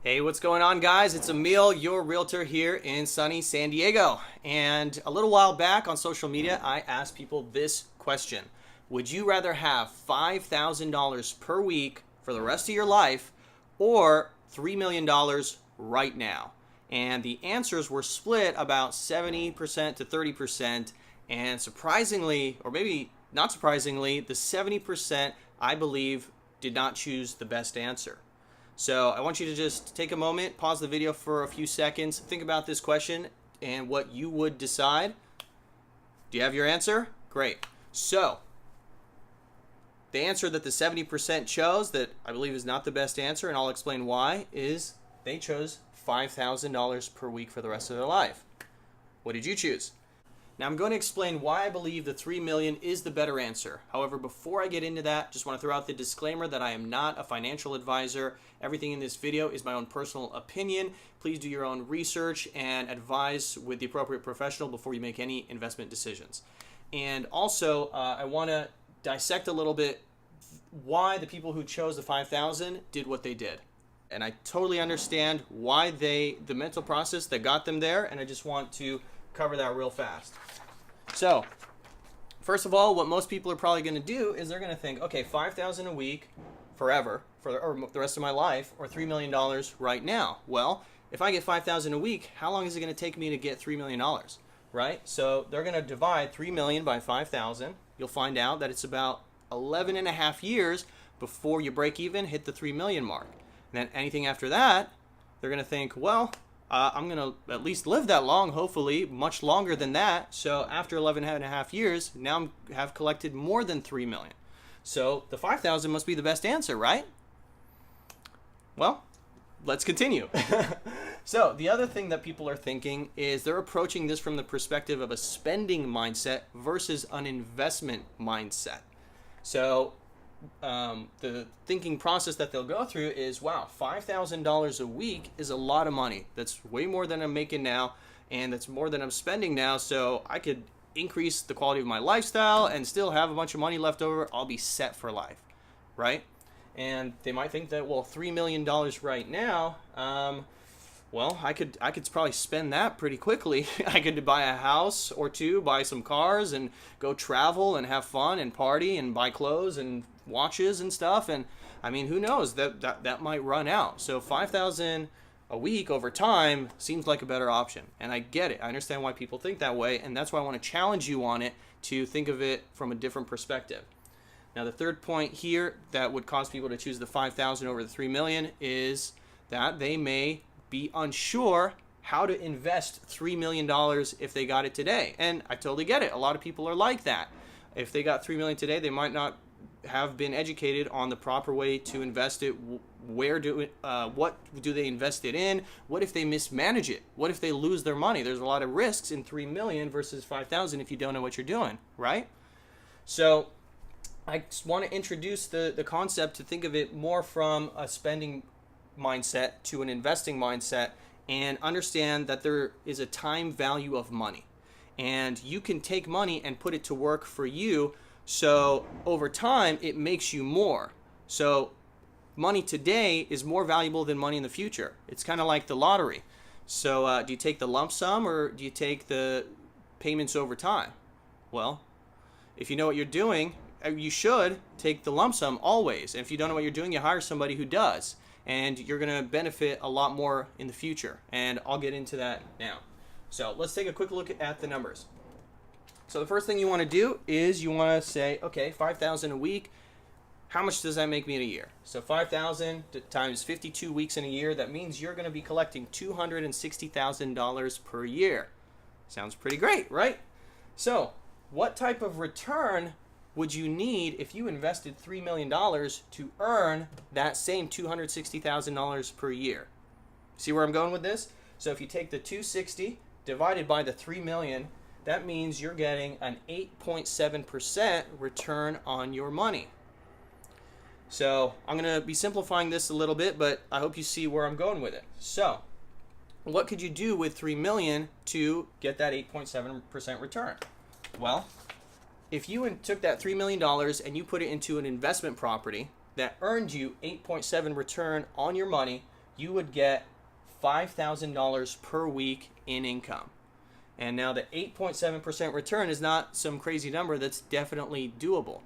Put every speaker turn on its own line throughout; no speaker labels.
Hey, what's going on, guys? It's Emil, your realtor here in sunny San Diego. And a little while back on social media, I asked people this question. Would you rather have $5,000 per week for the rest of your life or $3 million right now? And the answers were split about 70% to 30%. And surprisingly, or maybe not surprisingly, the 70%, I believe, did not choose the best answer. So I want you to just take a moment, pause the video for a few seconds, think about this question and what you would decide. Do you have your answer? Great. So the answer that the 70% chose, that I believe is not the best answer, and I'll explain why, is they chose $5,000 per week for the rest of their life. What did you choose? Now I'm going to explain why I believe the $3 million is the better answer. However, before I get into that, just want to throw out the disclaimer that I am not a financial advisor. Everything in this video is my own personal opinion. Please do your own research and advise with the appropriate professional before you make any investment decisions. And also, I want to dissect a little bit why the people who chose the 5,000 did what they did. And I totally understand why the mental process that got them there, and I just want to cover that real fast. So, first of all, what most people are probably going to do is they're going to think, okay, $5,000 a week forever, or the rest of my life, or $3 million right now. Well, if I get $5,000 a week, how long is it going to take me to get $3 million, right? So they're going to divide $3 million by 5,000. You'll find out that it's about 11 and a half years before you break even, hit the 3 million mark. And then anything after that, they're going to think, well, I'm going to at least live that long, hopefully, much longer than that. So after 11 and a half years, now I have collected more than 3 million. So the 5,000 must be the best answer, right? Well, let's continue. So the other thing that people are thinking is they're approaching this from the perspective of a spending mindset versus an investment mindset. So the thinking process that they'll go through is, wow, $5,000 a week is a lot of money. That's way more than I'm making now, and that's more than I'm spending now, so I could increase the quality of my lifestyle and still have a bunch of money left over. I'll be set for life, right? And they might think that, well, $3 million right now, well, I could probably spend that pretty quickly. I could buy a house or two, buy some cars, and go travel and have fun and party and buy clothes and watches and stuff. And I mean, who knows, that might run out. So 5,000 a week over time seems like a better option. And I get it. I understand why people think that way. And that's why I want to challenge you on it to think of it from a different perspective. Now, the third point here that would cause people to choose the 5,000 over the 3 million is that they may be unsure how to invest $3 million if they got it today. And I totally get it. A lot of people are like that. If they got $3 million today, they might not have been educated on the proper way to invest it. What do they invest it in? What if they mismanage it? What if they lose their money? There's a lot of risks in 3 million versus 5,000 if you don't know what you're doing, right? So I just want to introduce the concept to think of it more from a spending mindset to an investing mindset, and understand that there is a time value of money, and you can take money and put it to work for you. So over time, it makes you more. So money today is more valuable than money in the future. It's kind of like the lottery. So do you take the lump sum or do you take the payments over time? Well, if you know what you're doing, you should take the lump sum always. And if you don't know what you're doing, you hire somebody who does. And you're going to benefit a lot more in the future. And I'll get into that now. So let's take a quick look at the numbers. So the first thing you want to do is you want to say, okay, 5,000 a week, how much does that make me in a year? So 5,000 times 52 weeks in a year, that means you're going to be collecting $260,000 per year. Sounds pretty great, right? So what type of return would you need if you invested $3 million to earn that same $260,000 per year? See where I'm going with this? So if you take the 260 divided by the 3 million, that means you're getting an 8.7% return on your money. So I'm going to be simplifying this a little bit, but I hope you see where I'm going with it. So what could you do with 3 million to get that 8.7% return? Well, if you took that $3 million and you put it into an investment property that earned you 8.7 return on your money you would get $5,000 per week in income. And now the 8.7% return is not some crazy number. That's definitely doable.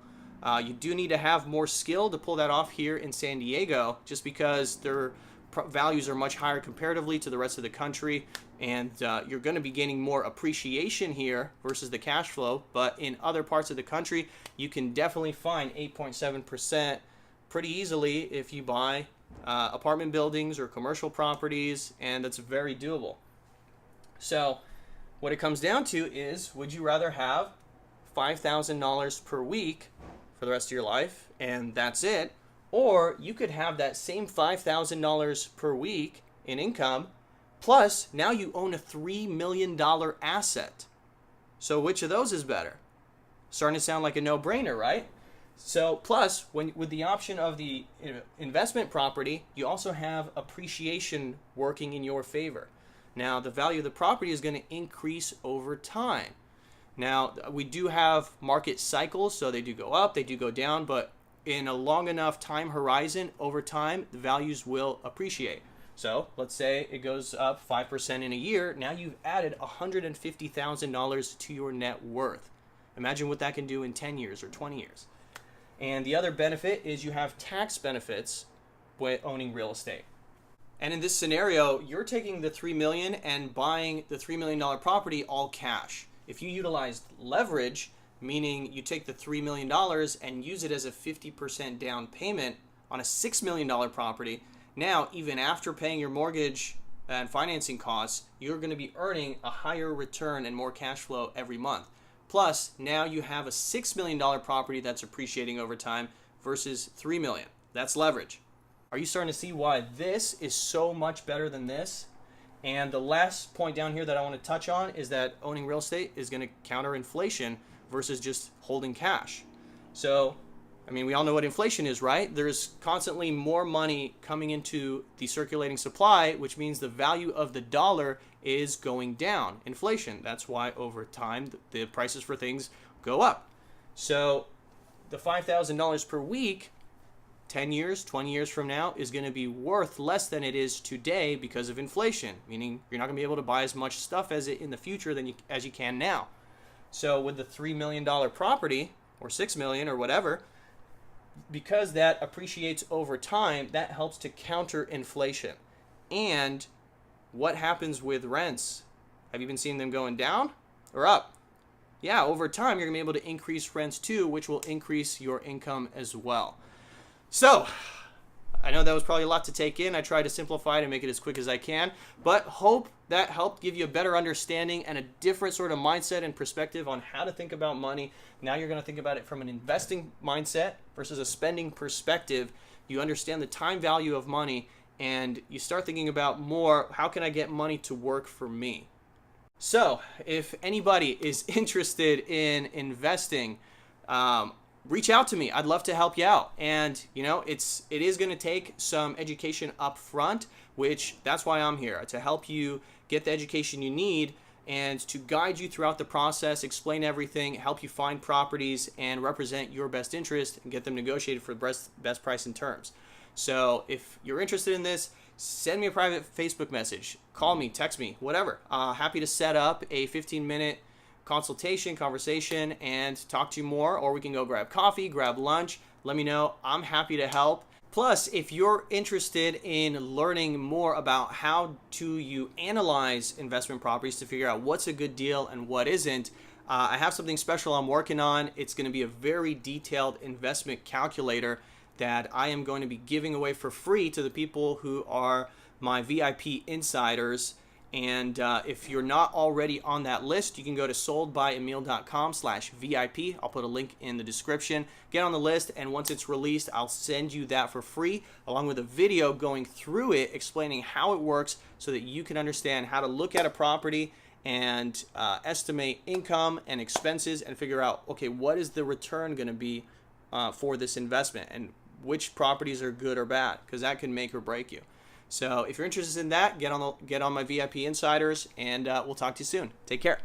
You do need to have more skill to pull that off here in San Diego, just because their values are much higher comparatively to the rest of the country, and you're going to be gaining more appreciation here versus the cash flow. But in other parts of the country, you can definitely find 8.7% pretty easily if you buy apartment buildings or commercial properties, and that's very doable. So what it comes down to is, would you rather have $5,000 per week for the rest of your life and that's it, or you could have that same $5,000 per week in income, plus now you own a $3 million asset? So which of those is better? Starting to sound like a no-brainer, right? So plus, with the option of the investment property, you also have appreciation working in your favor. Now, the value of the property is going to increase over time. Now, we do have market cycles, so they do go up, they do go down, but in a long enough time horizon, over time, the values will appreciate. So let's say it goes up 5% in a year. Now you've added $150,000 to your net worth. Imagine what that can do in 10 years or 20 years. And the other benefit is you have tax benefits with owning real estate. And in this scenario, you're taking the $3 million and buying the $3 million property all cash. If you utilize leverage, meaning you take the $3 million and use it as a 50% down payment on a $6 million property, now even after paying your mortgage and financing costs, you're going to be earning a higher return and more cash flow every month. Plus, now you have a $6 million property that's appreciating over time versus $3 million. That's leverage. Are you starting to see why this is so much better than this? And the last point down here that I want to touch on is that owning real estate is going to counter inflation versus just holding cash. So, I mean, we all know what inflation is, right? There's constantly more money coming into the circulating supply, which means the value of the dollar is going down. Inflation. That's why over time the prices for things go up. So the $5,000 per week, 10 years, 20 years from now, is going to be worth less than it is today because of inflation, meaning you're not going to be able to buy as much stuff as it in the future as you can now. So with the $3 million property, or $6 million or whatever, because that appreciates over time, that helps to counter inflation. And what happens with rents? Have you been seeing them going down or up? Yeah, over time, you're going to be able to increase rents too, which will increase your income as well. So, I know that was probably a lot to take in. I tried to simplify it and make it as quick as I can, but hope that helped give you a better understanding and a different sort of mindset and perspective on how to think about money. Now you're going to think about it from an investing mindset versus a spending perspective. You understand the time value of money, and you start thinking about more, how can I get money to work for me? So, if anybody is interested in investing, reach out to me. I'd love to help you out. And it is going to take some education up front, which that's why I'm here, to help you get the education you need and to guide you throughout the process, explain everything, help you find properties and represent your best interest and get them negotiated for the best price and terms. So if you're interested in this, send me a private Facebook message, call me, text me, whatever. Happy to set up a 15-minute conversation, and talk to you more, or we can go grab coffee, grab lunch. Let me know. I'm happy to help. Plus, if you're interested in learning more about how you analyze investment properties to figure out what's a good deal and what isn't, I have something special I'm working on. It's going to be a very detailed investment calculator that I am going to be giving away for free to the people who are my VIP insiders. And if you're not already on that list, you can go to soldbyemil.com/VIP. I'll put a link in the description. Get on the list, and once it's released, I'll send you that for free, along with a video going through it, explaining how it works so that you can understand how to look at a property and estimate income and expenses and figure out, okay, what is the return going to be for this investment and which properties are good or bad, because that can make or break you. So if you're interested in that, get on my VIP insiders, and we'll talk to you soon. Take care.